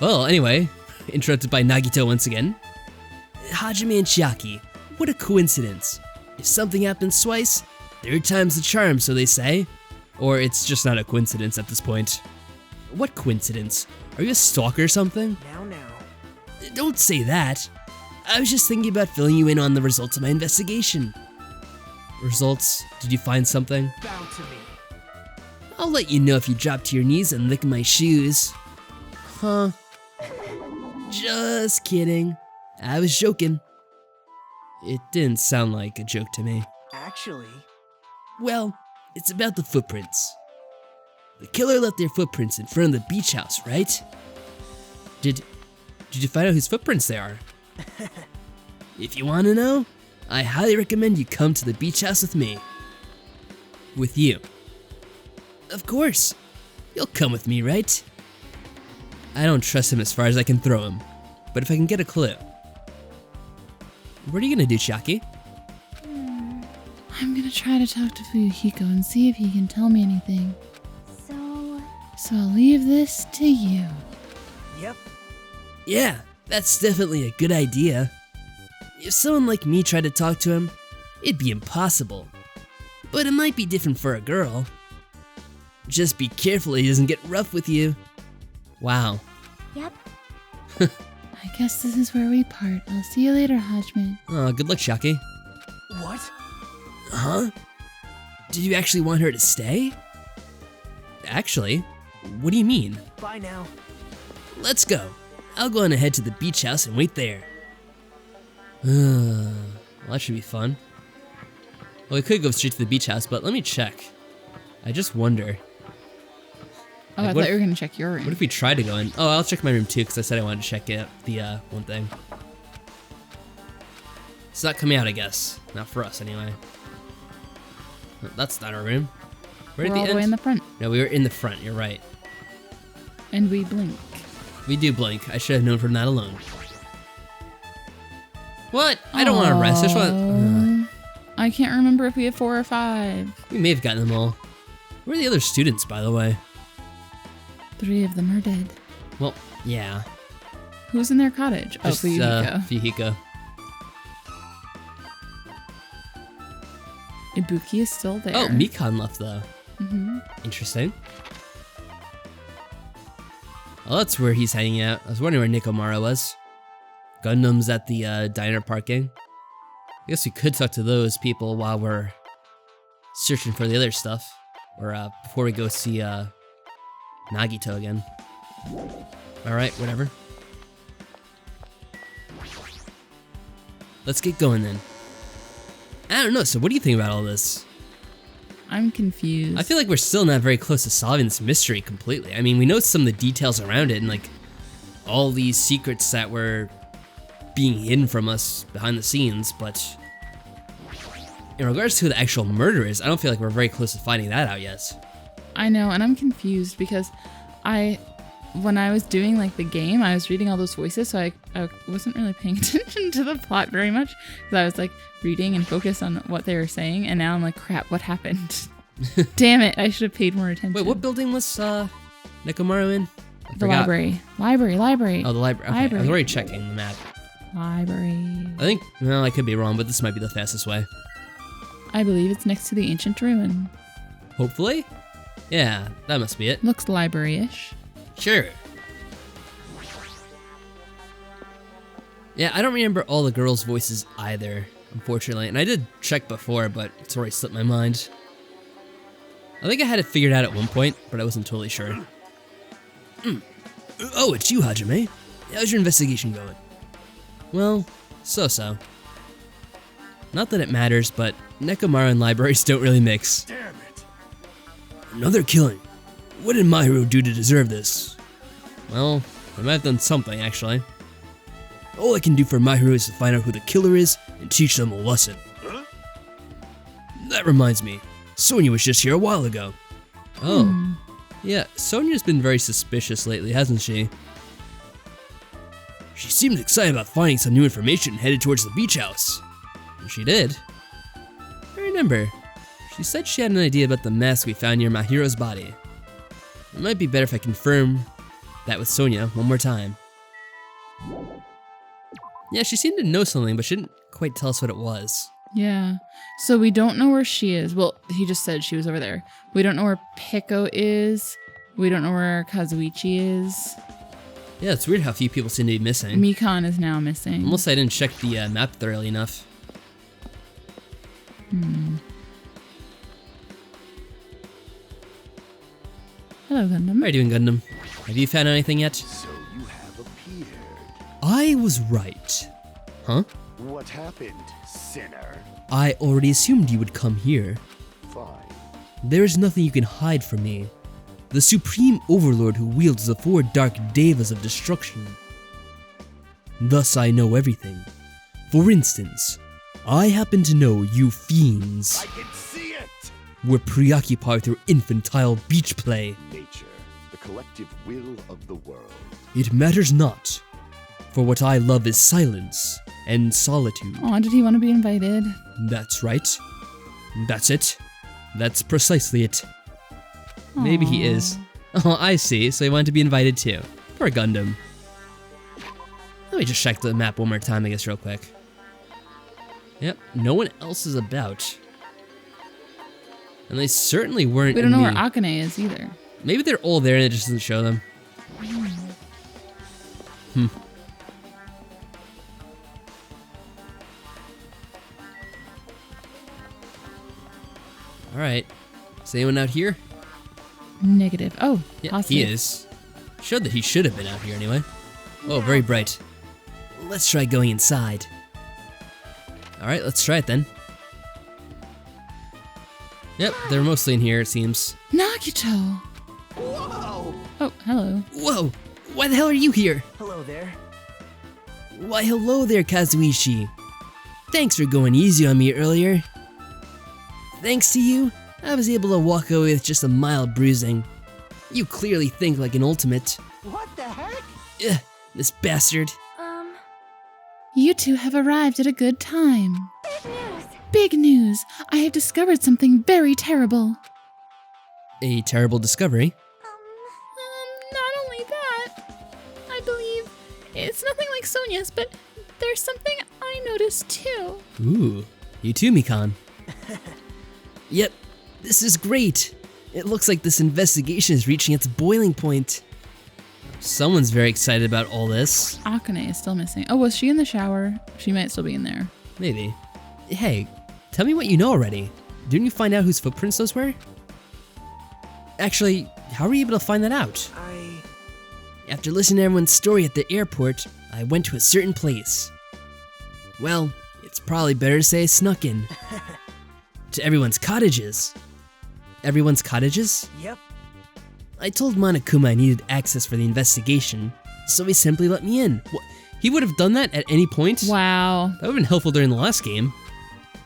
Well, anyway, interrupted by Nagito once again. Hajime and Chiaki, what a coincidence. If something happens twice, third time's the charm, so they say. Or it's just not a coincidence at this point. What coincidence? Are you a stalker or something? Now. Don't say that. I was just thinking about filling you in on the results of my investigation. Results? Did you find something? Bow to me. I'll let you know if you drop to your knees and lick my shoes. Huh? Just kidding. I was joking. It didn't sound like a joke to me. Actually... Well, it's about the footprints. The killer left their footprints in front of the beach house, right? Did you find out whose footprints they are? If you want to know, I highly recommend you come to the beach house with me. With you. Of course. You'll come with me, right? I don't trust him as far as I can throw him, but if I can get a clue. What are you gonna do, Chiaki? I'm gonna try to talk to Fuyuhiko and see if he can tell me anything. So I'll leave this to you. Yep. Yeah, that's definitely a good idea. If someone like me tried to talk to him, it'd be impossible. But it might be different for a girl. Just be careful he doesn't get rough with you. Wow. Yep. I guess this is where we part. I'll see you later, Hajime. Oh, good luck, Chiaki. What? Huh? Did you actually want her to stay? Actually, what do you mean? Bye now. Let's go. I'll go on ahead to the beach house and wait there. Well, that should be fun. Well, we could go straight to the beach house, but let me check. I just wonder. Oh, Like, I what thought you were gonna check your room. What if we tried to go in? Oh, I'll check my room too, because I said I wanted to check it, the one thing. It's not coming out, I guess. Not for us, anyway. That's not our room. We're at the all end. the way in the front. No, we were in the front, you're right. And we blink. We do blink. I should have known from that alone. What? I don't want to rest. I just want... I can't remember if we have 4 or 5. We may have gotten them all. Where are the other students, by the way? 3 of them are dead. Well, yeah. Who's in their cottage? Just, oh, Fuyuhiko. Fuyuhiko. Ibuki is still there. Oh, Mikan left, though. Mm-hmm. Interesting. Well, that's where he's hanging out. I was wondering where Nikomara was. Gundam's at the diner parking. I guess we could talk to those people while we're searching for the other stuff. Or before we go see Nagito again. Alright, whatever. Let's get going then. I don't know, so what do you think about all this? I'm confused. I feel like we're still not very close to solving this mystery completely. I mean, we know some of the details around it and like all these secrets that were being hidden from us behind the scenes, but in regards to who the actual murderer is, I don't feel like we're very close to finding that out yet. I know, and I'm confused because when I was doing like the game, I was reading all those voices, so I wasn't really paying attention to the plot very much because I was like reading and focused on what they were saying, and now I'm like, crap, what happened? Damn it, I should have paid more attention. Wait, what building was Nekomaru in? I The forgot. library. Oh, the library. Okay, I was already checking the map. Library. I think, well, I could be wrong, but this might be the fastest way. I believe it's next to the ancient ruin. Hopefully? Yeah, that must be it. Looks library-ish. Sure. Yeah, I don't remember all the girls' voices either, unfortunately. And I did check before, but it's already slipped my mind. I think I had it figured out at one point, but I wasn't totally sure. Oh, it's you, Hajime. How's your investigation going? Well, so-so. Not that it matters, but Nekomaru and libraries don't really mix. Damn it. Another killing. What did my hero do to deserve this? Well, I might have done something, actually. All I can do for my hero is to find out who the killer is and teach them a lesson. Huh? That reminds me, Sonja was just here a while ago. Oh. Yeah, Sonja's been very suspicious lately, hasn't she? She seemed excited about finding some new information and headed towards the beach house. And she did. I remember. She said she had an idea about the mask we found near my hero's body. It might be better if I confirm that with Sonja one more time. Yeah, she seemed to know something, but she didn't quite tell us what it was. Yeah. So we don't know where she is. Well, he just said she was over there. We don't know where Peko is. We don't know where Kazuichi is. Yeah, it's weird how few people seem to be missing. Mikan is now missing. Unless I didn't check the map thoroughly enough. Hello, Gundam. How are you doing, Gundam? Have you found anything yet? So you have appeared. I was right. Huh? What happened, sinner? I already assumed you would come here. Fine. There is nothing you can hide from me. The supreme overlord who wields the 4 dark devas of destruction. Thus I know everything. For instance, I happen to know you fiends I can see it! were preoccupied with your infantile beach play. Nature, the collective will of the world. It matters not, for what I love is silence and solitude. Aw, did he want to be invited? That's right. That's it. That's precisely it. Maybe he is. Oh, I see. So he wanted to be invited too. Poor Gundam. Let me just check the map one more time, I guess, real quick. Yep, no one else is about. And they certainly weren't We don't know in where the... Akane is either. Maybe they're all there and it just doesn't show them. Alright. Is anyone out here? Negative. Oh, Yeah, positive. he is. Showed that he should have been out here anyway. Oh, very bright. Let's try going inside. Alright, let's try it then. Yep, they're mostly in here, it seems. Nagito! Whoa! Oh, hello. Whoa! Why the hell are you here? Hello there. Why, hello there, Kazuichi. Thanks for going easy on me earlier. Thanks to you, I was able to walk away with just a mild bruising. You clearly think like an ultimate. What the heck? Ugh, this bastard. You two have arrived at a good time. Big news! I have discovered something very terrible. A terrible discovery. Not only that, I believe it's nothing like Sonja's, but there's something I noticed too. Ooh, you too, Mikan. Yep, this is great. It looks like this investigation is reaching its boiling point. Someone's very excited about all this. Akane is still missing. Oh, was she in the shower? She might still be in there. Maybe. Hey, tell me what you know already. Didn't you find out whose footprints those were? Actually, how were you able to find that out? After listening to everyone's story at the airport, I went to a certain place. Well, it's probably better to say I snuck in. To everyone's cottages. Everyone's cottages? Yep. I told Monokuma I needed access for the investigation, so he simply let me in. What? He would have done that at any point? Wow. That would have been helpful during the last game.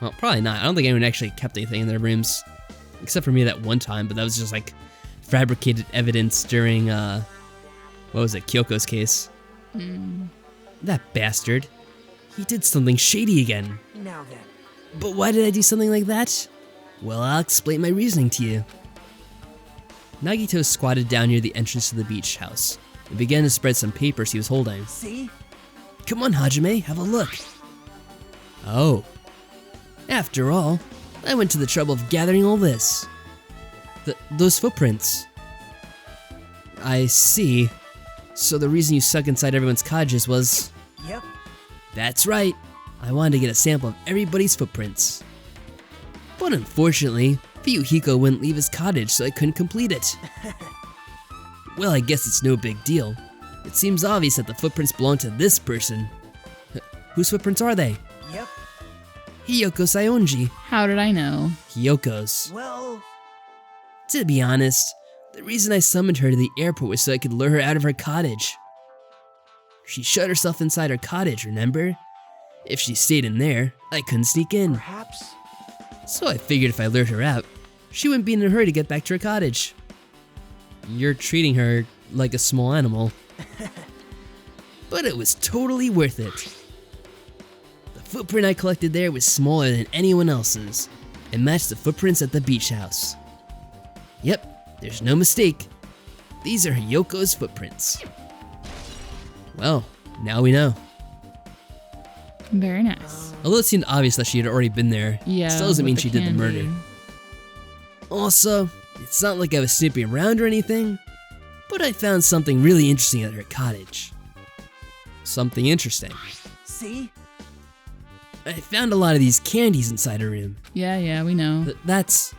Well, probably not. I don't think anyone actually kept anything in their rooms. Except for me that one time, but that was just like fabricated evidence during, what was it, Kyoko's case. That bastard. He did something shady again. Now then. But why did I do something like that? Well, I'll explain my reasoning to you. Nagito squatted down near the entrance to the beach house and began to spread some papers he was holding. See? Come on, Hajime, have a look. Oh. After all, I went to the trouble of gathering all this. Those footprints. I see. So the reason you stuck inside everyone's cottages was... Yep. That's right. I wanted to get a sample of everybody's footprints. But unfortunately, Fuyuhiko wouldn't leave his cottage, so I couldn't complete it. Well, I guess it's no big deal. It seems obvious that the footprints belong to this person. Whose footprints are they? Yep. Hiyoko Saionji. How did I know? Hiyoko's. Well, To be honest, the reason I summoned her to the airport was so I could lure her out of her cottage. She shut herself inside her cottage, remember? If she stayed in there, I couldn't sneak in. perhaps. So I figured if I lured her out, she wouldn't be in a hurry to get back to her cottage. You're treating her like a small animal. But it was totally worth it. The footprint I collected there was smaller than anyone else's, and matched the footprints at the beach house. Yep, there's no mistake. These are Yoko's footprints. Well, now we know. Very nice. Although it seemed obvious that she had already been there, Yeah. still doesn't mean with she the did the candy. murder. Also, it's not like I was snooping around or anything, but I found something really interesting at her cottage. Something interesting. See? I found a lot of these candies inside her room. Yeah, we know. That's...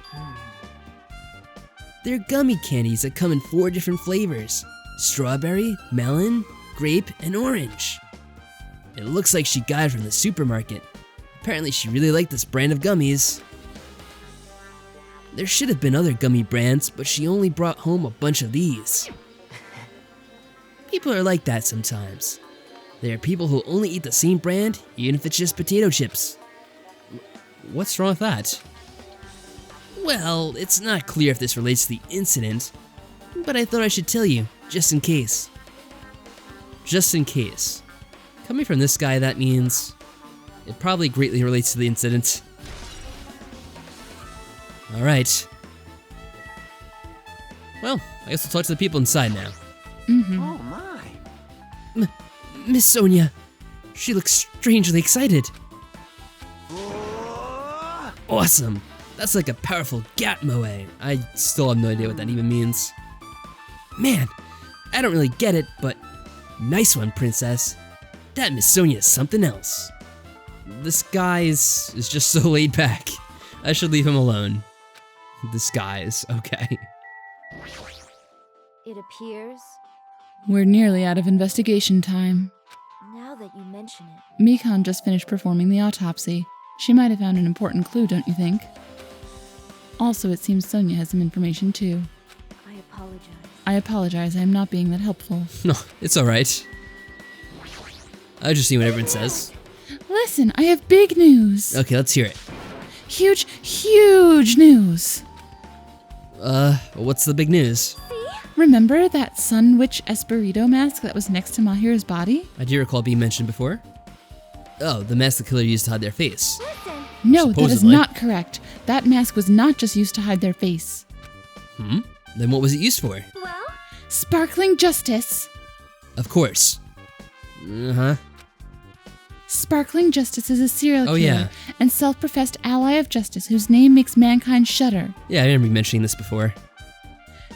They're gummy candies that come in 4 different flavors. Strawberry, melon, grape, and orange. It looks like she got it from the supermarket. Apparently she really liked this brand of gummies. There should have been other gummy brands, but she only brought home a bunch of these. People are like that sometimes. There are people who only eat the same brand, even if it's just potato chips. What's wrong with that? Well, it's not clear if this relates to the incident, but I thought I should tell you, just in case. Just in case. Coming from this guy, that means it probably greatly relates to the incident. Alright. Well, I guess we'll talk to the people inside now. Oh my. Miss Sonja, she looks strangely excited. Oh, Awesome! That's like a powerful Gatmoe. I still have no idea what that even means. Man, I don't really get it, but nice one, princess. That Miss Sonja is something else. This guy is just so laid back. I should leave him alone. This guy is okay. It appears, We're nearly out of investigation time. now that you mention it, Mikan just finished performing the autopsy. She might have found an important clue, don't you think? Also, it seems Sonja has some information too. I apologize. I apologize, I am not being that helpful. No, it's alright. I'll just see what everyone says. Listen, I have big news. Okay, let's hear it. Huge, huge news. What's the big news? Remember that Sun Witch Espirito mask that was next to Mahiru's body? I do recall being mentioned before. Oh, the mask the killer used to hide their face. Listen, No, that is Supposedly. not correct. That mask was not just used to hide their face. Then what was it used for? well, Sparkling Justice. Of course. Uh-huh. Sparkling Justice is a serial Oh, killer yeah. and self-professed ally of justice whose name makes mankind shudder. Yeah, I remember you mentioning this before.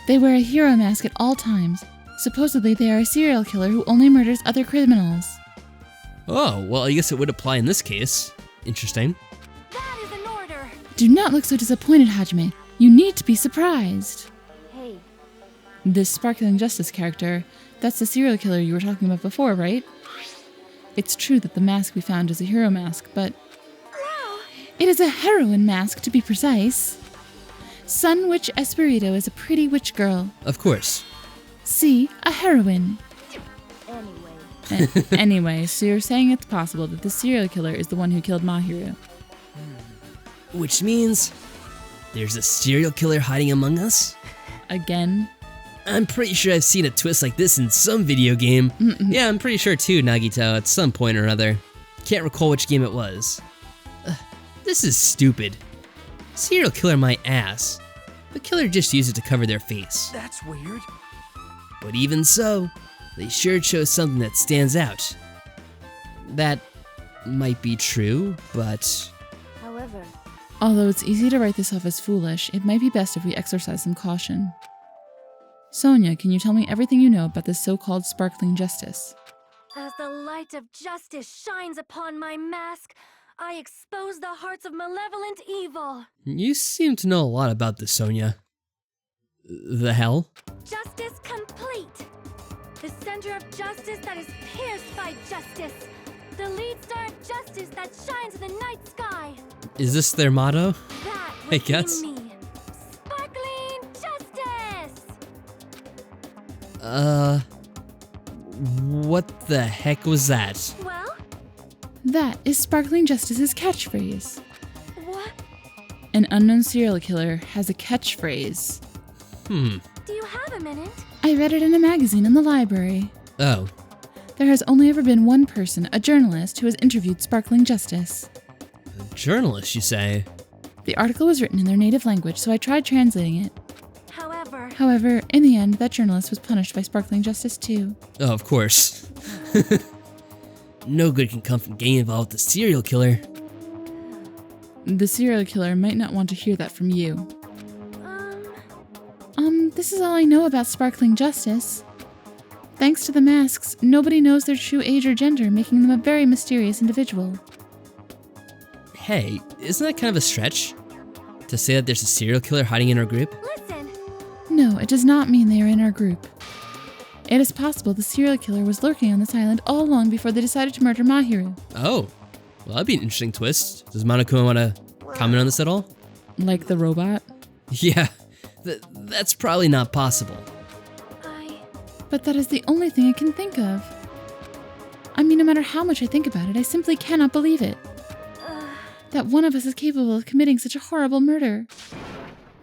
They wear a hero mask at all times. Supposedly, they are a serial killer who only murders other criminals. Oh, well, I guess it would apply in this case. Interesting. that is an order. Do not look so disappointed, Hajime. You need to be surprised. Hey, This Sparkling Justice character, that's the serial killer you were talking about before, right? It's true that the mask we found is a hero mask, but it is a heroine mask to be precise. Sun Witch Espirito is a pretty witch girl. Of course. See, a heroine. anyway, Anyway, so you're saying it's possible that the serial killer is the one who killed Mahiru. Which means there's a serial killer hiding among us? Again? I'm pretty sure I've seen a twist like this in some video game. Yeah, I'm pretty sure too, Nagito, at some point or other. Can't recall which game it was. This is stupid. Serial killer my ass. The killer just used it to cover their face. that's weird. But even so, they sure chose something that stands out. That might be true, but... however, Although it's easy to write this off as foolish, it might be best if we exercise some caution. Sonja, can you tell me everything you know about this so-called Sparkling Justice? as the light of justice shines upon my mask, I expose the hearts of malevolent evil. You seem to know a lot about this, Sonja. The hell? Justice complete. The center of justice that is pierced by justice. The lead star of justice that shines in the night sky. Is this their motto? That I would be guess. me. Sparkling justice. What the heck was that? Well, That is Sparkling Justice's catchphrase. what? An unknown serial killer has a catchphrase. Do you have a minute? I read it in a magazine in the library. Oh, There has only ever been one person, a journalist, who has interviewed Sparkling Justice. a journalist, you say? The article was written in their native language, so I tried translating it. However, However, in the end, that journalist was punished by sparkling justice too. Oh, of course. No good can come from getting involved with a serial killer. The serial killer might not want to hear that from you. This is all I know about sparkling justice. Thanks to the masks, nobody knows their true age or gender, making them a very mysterious individual. Hey, isn't that kind of a stretch? To say that there's a serial killer hiding in our group? Listen. No, it does not mean they are in our group. It is possible the serial killer was lurking on this island all along before they decided to murder Mahiru. Oh, well, that'd be an interesting twist. Does Monokuma want to comment on this at all? Like the robot? Yeah, that's probably not possible. But that is the only thing I can think of. I mean, no matter how much I think about it, I simply cannot believe it. That one of us is capable of committing such a horrible murder.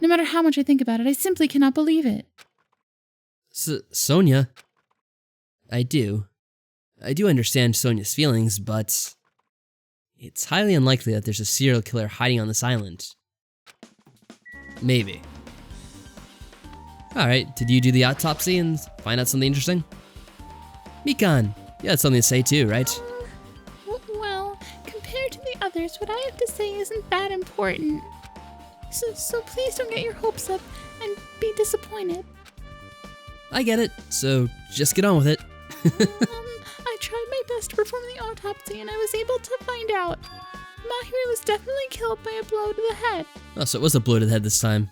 No matter how much I think about it, I simply cannot believe it. Sonja, I do understand Sonja's feelings, but it's highly unlikely that there's a serial killer hiding on this island. Maybe. Alright, did you do the autopsy and find out something interesting? Mikan, you had something to say too, right? Well, compared to the others, what I have to say isn't that important. So please don't get your hopes up and be disappointed. I get it, so just get on with it. I tried my best to perform the autopsy and I was able to find out. Mahiru was definitely killed by a blow to the head. Oh, so it was a blow to the head this time.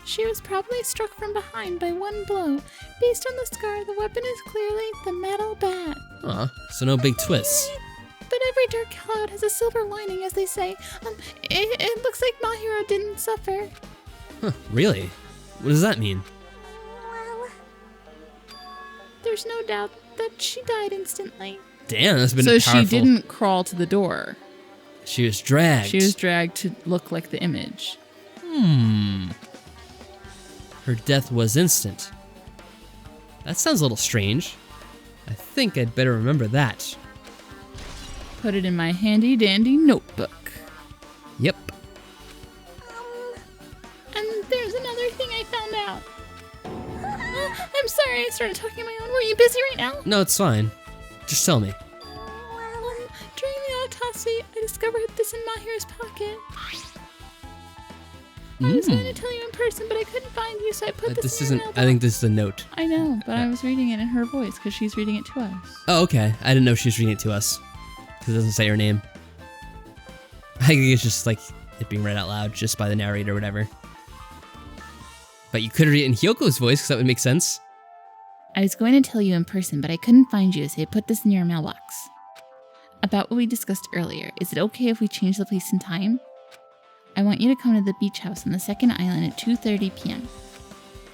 She was probably struck from behind by one blow. Based on the scar, the weapon is clearly the metal bat. Aw, so no big twists. But every dark cloud has a silver lining, as they say. It looks like Mahiru didn't suffer. Huh, really? What does that mean? Well, There's no doubt that she died instantly. Damn, that's been So powerful. she didn't crawl to the door. She was dragged. She was dragged to look like the image. Her death was instant. That sounds a little strange. I think I'd better remember that. Put it in my handy dandy notebook. Yep. And there's another thing I found out. I'm sorry I started talking on my own. Were you busy right now? No, it's fine. Just tell me. During the autopsy, I discovered this in Mahiru's pocket. I was going to tell you in person, but I couldn't find you, so I put this in your I think this is a note. I know, but I was reading it in her voice because she's reading it to us. Oh, okay. I didn't know she was reading it to us. Because it doesn't say her name. I think it's just like it being read out loud just by the narrator or whatever. But you could read it in Hyoko's voice because that would make sense. I was going to tell you in person, but I couldn't find you, so I put this in your mailbox. About what we discussed earlier, is it okay if we change the place and time? I want you to come to the beach house on the second island at 2:30 p.m.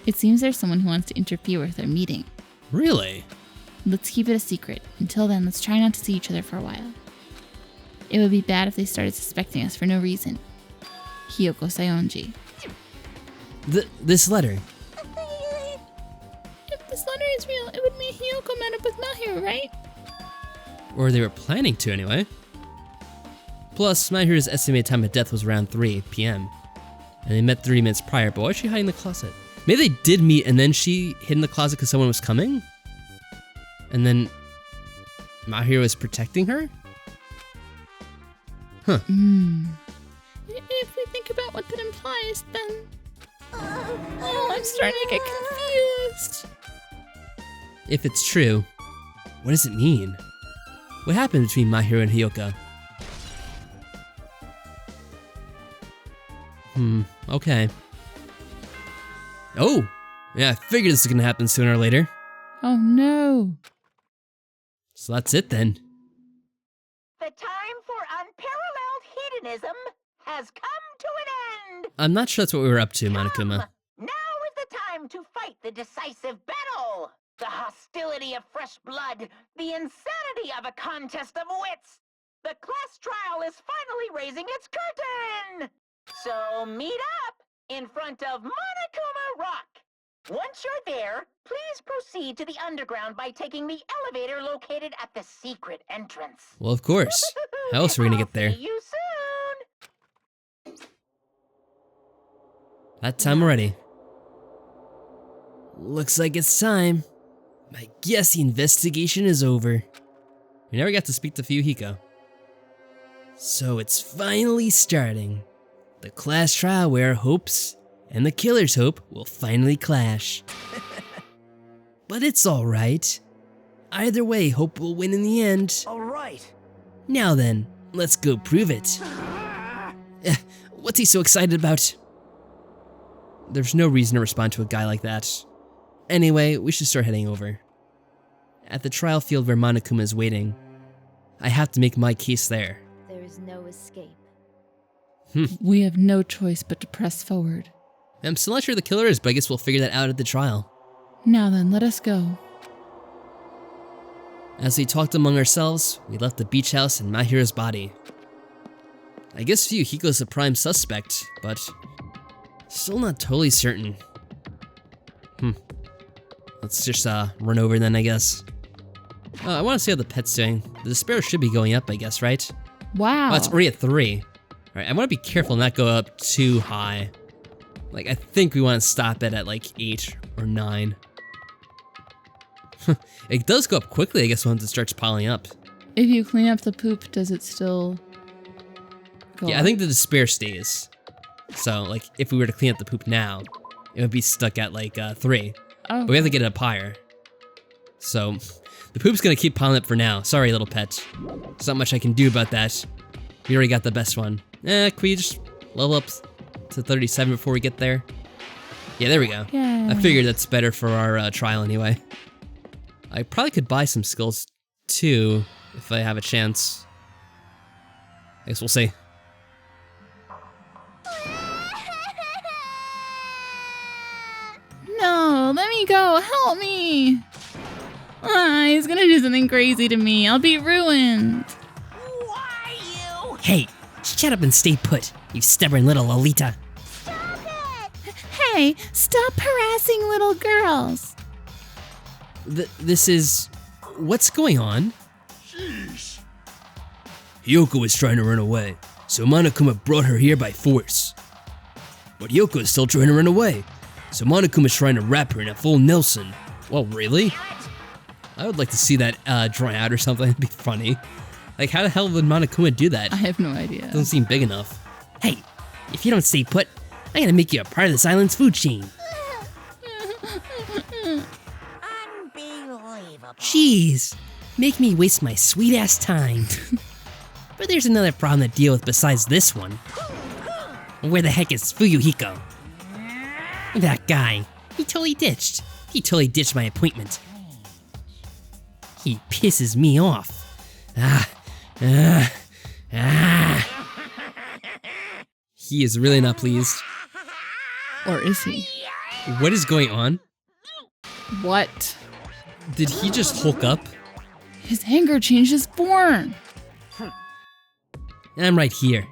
It seems there's someone who wants to interfere with our meeting. Really? Let's keep it a secret. Until then, let's try not to see each other for a while. It would be bad if they started suspecting us for no reason. Hyoko Sayonji. This letter. If this letter is real, it would mean Hyoko met up with Mahiru, right? Or they were planning to anyway. Plus, Mahiru's estimated time of death was around 3 p.m. And they met 30 minutes prior, but why is she hiding in the closet? Maybe they did meet and then she hid in the closet because someone was coming? And then Mahiru was protecting her? Huh. If we think about what that implies, then... I'm starting to get confused. If it's true, what does it mean? What happened between Mahiru and Hyoko? Okay. Oh! Yeah, I figured this was gonna happen sooner or later. Oh no. So that's it then. The time for unparalleled hedonism has come to an end. I'm not sure that's what we were up to, Monokuma. Now is the time to fight the decisive battle. The hostility of fresh blood, the insanity of a contest of wits. The class trial is finally raising its curtain. So meet up in front of Monokuma Rock. Once you're there, please proceed to the underground by taking the elevator located at the secret entrance. Well, of course. How else are we gonna get there? I'll see you soon. That time already. looks like it's time. I guess the investigation is over. We never got to speak to Fuyuhiko. So it's finally starting. The class trial where our hopes and the killer's hope will finally clash. But it's alright. Either way, hope will win in the end. All right. Now then, let's go prove it. What's he so excited about? There's no reason to respond to a guy like that. Anyway, we should start heading over. At the trial field where Monokuma is waiting, I have to make my case there. There is no escape. We have no choice but to press forward. I'm still not sure the killer is, but I guess we'll figure that out at the trial. Now then, let us go. As we talked among ourselves, we left the beach house and Mahiro's body. I guess Fuyuhiko's the prime suspect, but still not totally certain. Let's just run over then, I guess. I want to see how the pet's doing. The despair should be going up, I guess, right? Wow. Oh, it's already at 3. Alright, I want to be careful not go up too high. Like, I think we want to stop it at like 8 or 9. It does go up quickly, I guess, once it starts piling up. If you clean up the poop, does it still go Yeah, I up? think the despair stays. So, like, if we were to clean up the poop now, it would be stuck at like 3. Oh. But we have to get it up higher. So, the poop's gonna keep piling up for now. Sorry, little pet. There's not much I can do about that. We already got the best one. Can we just level up to 37 before we get there? Yeah, there we go. Yay. I figured that's better for our trial anyway. I probably could buy some skills too, if I have a chance. I guess we'll see. No, let me go. Help me. He's gonna do something crazy to me. I'll be ruined. Why you? Hey, shut up and stay put, you stubborn little Lolita. Hey, stop harassing little girls. This is... what's going on? Sheesh. Hyoko was trying to run away, so Monokuma brought her here by force. But Hyoko is still trying to run away, so Monokuma's trying to wrap her in a full Nelson. Well, really? I would like to see that drawn out or something. It'd be funny. Like, how the hell would Monokuma do that? I have no idea. Doesn't seem big enough. Hey, if you don't stay put, I'm gonna make you a part of this island's food chain. Unbelievable. Jeez, make me waste my sweet ass time. But there's another problem to deal with besides this one. Where the heck is Fuyuhiko? That guy, he totally ditched. He totally ditched my appointment. He pisses me off. He is really not pleased. Or is he? What is going on? What? Did he just hulk up? His anger changes form. I'm right here.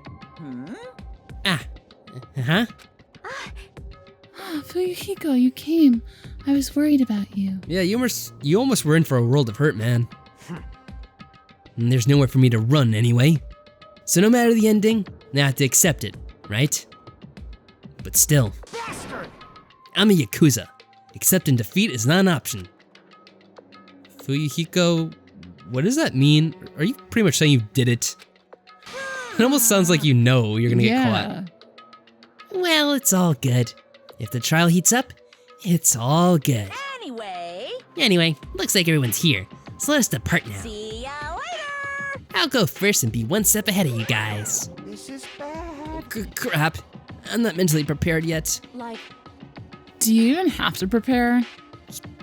Huh? Fuyuhiko, you came. I was worried about you. Yeah, you almost were in for a world of hurt, man. And there's nowhere for me to run anyway. So no matter the ending, I have to accept it, right? But still, I'm a Yakuza. Accepting defeat is not an option. Fuyuhiko, what does that mean? Are you pretty much saying you did it? It almost sounds like you know you're gonna get caught. Well, it's all good. If the trial heats up, it's all good. Anyway, looks like everyone's here, so let us depart now. See ya later. I'll go first and be one step ahead of you guys. This is bad. Crap, I'm not mentally prepared yet. Like, Do you even have to prepare?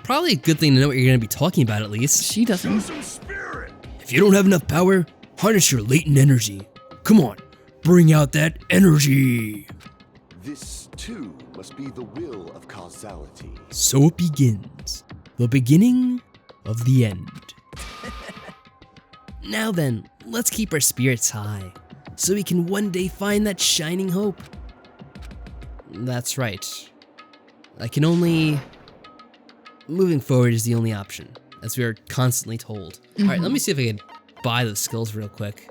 Probably a good thing to know what you're gonna be talking about at least. She doesn't. Some spirit. If you don't have enough power, harness your latent energy. Come on, bring out that energy. This, too, must be the will of causality. So it begins. The beginning of the end. Now then, let's keep our spirits high, so we can one day find that shining hope. That's right. Moving forward is the only option, as we are constantly told. Alright, let me see if I can buy those skills real quick.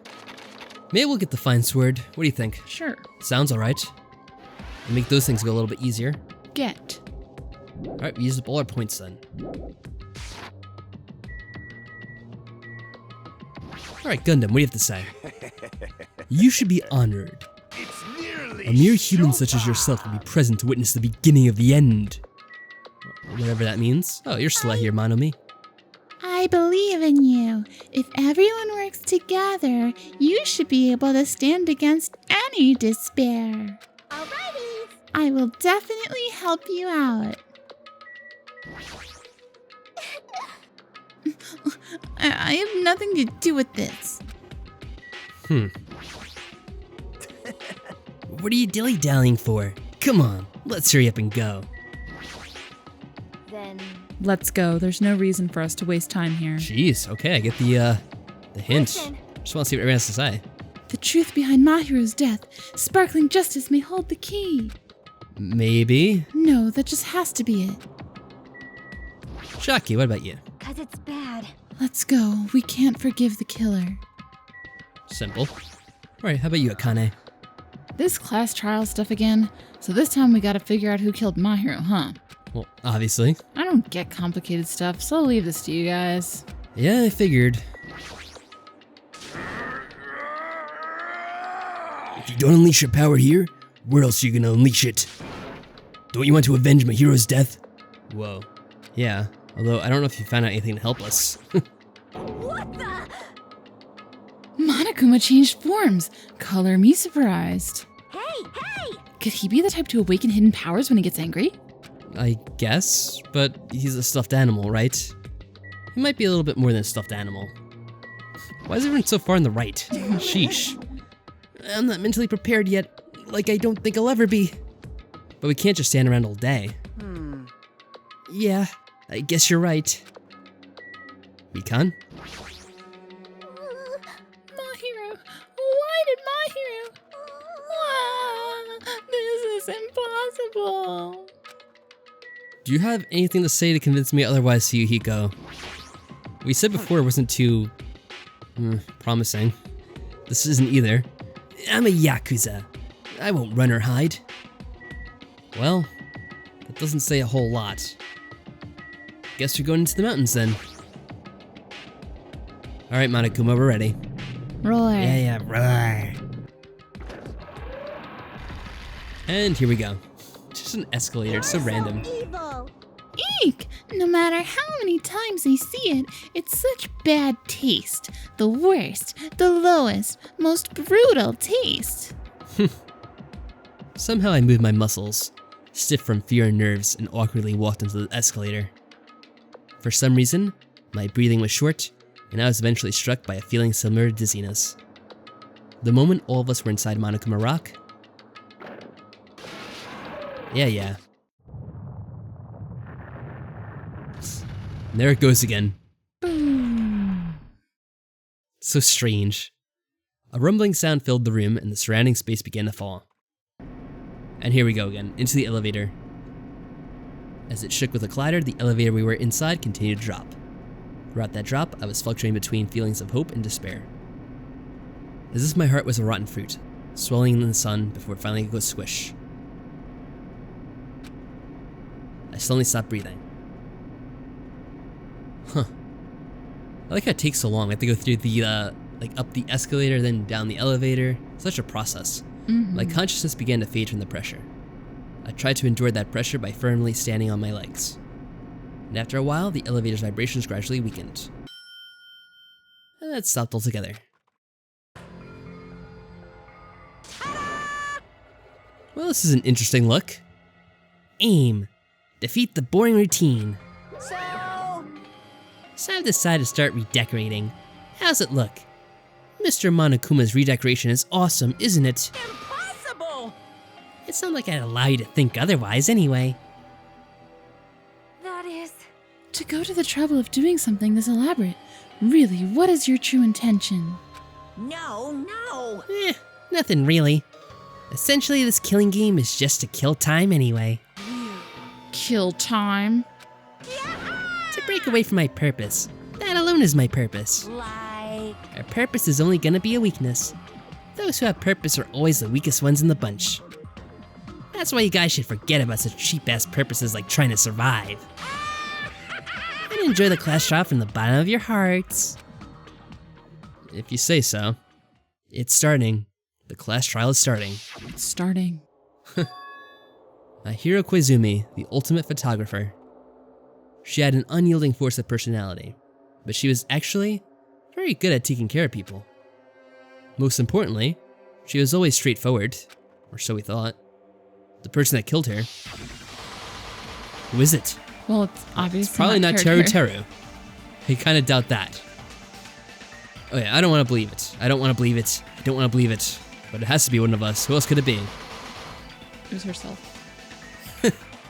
Maybe we'll get the fine sword. What do you think? Sure. Sounds alright. Make those things go a little bit easier. Get. Alright, we used up all our points then. Alright, Gundam, what do you have to say? You should be honored. A mere human such as yourself will be present to witness the beginning of the end. Whatever that means. Oh, you're still out here, Monomi. I believe in you. If everyone works together, you should be able to stand against any despair. Alrighty. I will definitely help you out. I have nothing to do with this. What are you dilly-dallying for? Come on, let's hurry up and go. Then Let's go. There's no reason for us to waste time here. Jeez, okay, I get the hint. Listen. Just want to see what everyone has to say. The truth behind Mahiro's death. Sparkling justice may hold the key. Maybe. No, that just has to be it. Shaki, what about you? 'cause it's bad. Let's go. We can't forgive the killer. Simple. Alright, how about you, Akane? This class trial stuff again. So this time we gotta figure out who killed Mahiro, huh? Well, obviously. I don't get complicated stuff, so I'll leave this to you guys. Yeah, I figured. If you don't unleash your power here, where else are you gonna unleash it? Don't you want to avenge my hero's death? Whoa. Yeah, although I don't know if you found out anything to help us. What the? Monokuma changed forms. Color me surprised. Hey! Could he be the type to awaken hidden powers when he gets angry? I guess, but he's a stuffed animal, right? He might be a little bit more than a stuffed animal. Why is everyone so far on the right? Sheesh. I'm not mentally prepared yet, like I don't think I'll ever be. But we can't just stand around all day. Yeah, I guess you're right. Mikan? Mahiro! Why did Mahiro? This is impossible. Do you have anything to say to convince me otherwise, Yukiko? We said before it wasn't too... promising. This isn't either. I'm a Yakuza. I won't run or hide. Well, that doesn't say a whole lot. Guess we're going into the mountains then. Alright, Monokuma, we're ready. Roar. Yeah, roar. And here we go. Just an escalator, it's so random. Evil. Eek! No matter how many times I see it, it's such bad taste. The worst, the lowest, most brutal taste. Somehow I moved my muscles, stiff from fear and nerves, and awkwardly walked into the escalator. For some reason, my breathing was short, and I was eventually struck by a feeling similar to dizziness. The moment all of us were inside Monokuma Rock... Yeah. And there it goes again. So strange. A rumbling sound filled the room, and the surrounding space began to fall. And here we go again, into the elevator. As it shook with a clatter, the elevator we were inside continued to drop. Throughout that drop, I was fluctuating between feelings of hope and despair. As if my heart was a rotten fruit, swelling in the sun before it finally goes squish. I suddenly stopped breathing. Huh. I like how it takes so long. I have to go through the, up the escalator, then down the elevator. Such a process. My consciousness began to fade from the pressure. I tried to endure that pressure by firmly standing on my legs. And after a while, the elevator's vibrations gradually weakened. And it stopped altogether. Well, this is an interesting look. Aim. Defeat the boring routine. So I've decided to start redecorating. How's it look? Mr. Monokuma's redecoration is awesome, isn't it? Impossible! It's not like I'd allow you to think otherwise anyway. That is. To go to the trouble of doing something this elaborate. Really, what is your true intention? No! Nothing really. Essentially, this killing game is just to kill time anyway. Kill time? To break away from my purpose. That alone is my purpose. Like... Our purpose is only gonna be a weakness. Those who have purpose are always the weakest ones in the bunch. That's why you guys should forget about such cheap-ass purposes like trying to survive. And enjoy the class trial from the bottom of your hearts. If you say so. It's starting. The class trial is starting. It's starting. Hiro Koizumi, the ultimate photographer. She had an unyielding force of personality, but she was actually very good at taking care of people. Most importantly, she was always straightforward, or so we thought. The person that killed her, who is it? Well, it's obviously Probably not Teru Teru. Teru. I kind of doubt that. Oh yeah, I don't want to believe it. I don't want to believe it. I don't want to believe it. But it has to be one of us. Who else could it be? It was herself.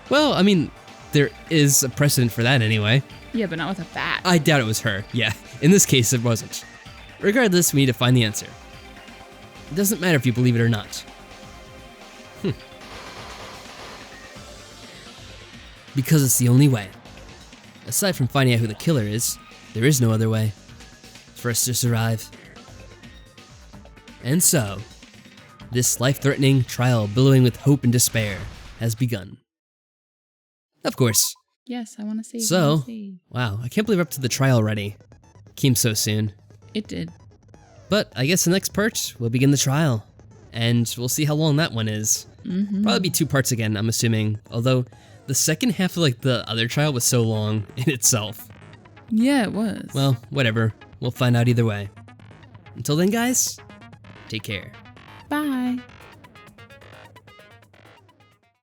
Well, I mean, there is a precedent for that anyway. Yeah, but not with a bat. I doubt it was her. Yeah, in this case, it wasn't. Regardless, we need to find the answer. It doesn't matter if you believe it or not. Because it's the only way. Aside from finding out who the killer is, there is no other way for us to survive. And so, this life-threatening trial billowing with hope and despair has begun. Of course. Yes, I want to see. So, wow, I can't believe we're up to the trial already. Came so soon. It did. But I guess the next part, we'll begin the trial. And we'll see how long that one is. Probably be 2 parts again, I'm assuming. Although, the second half of like the other trial was so long in itself. Yeah, it was. Well, whatever. We'll find out either way. Until then, guys, take care.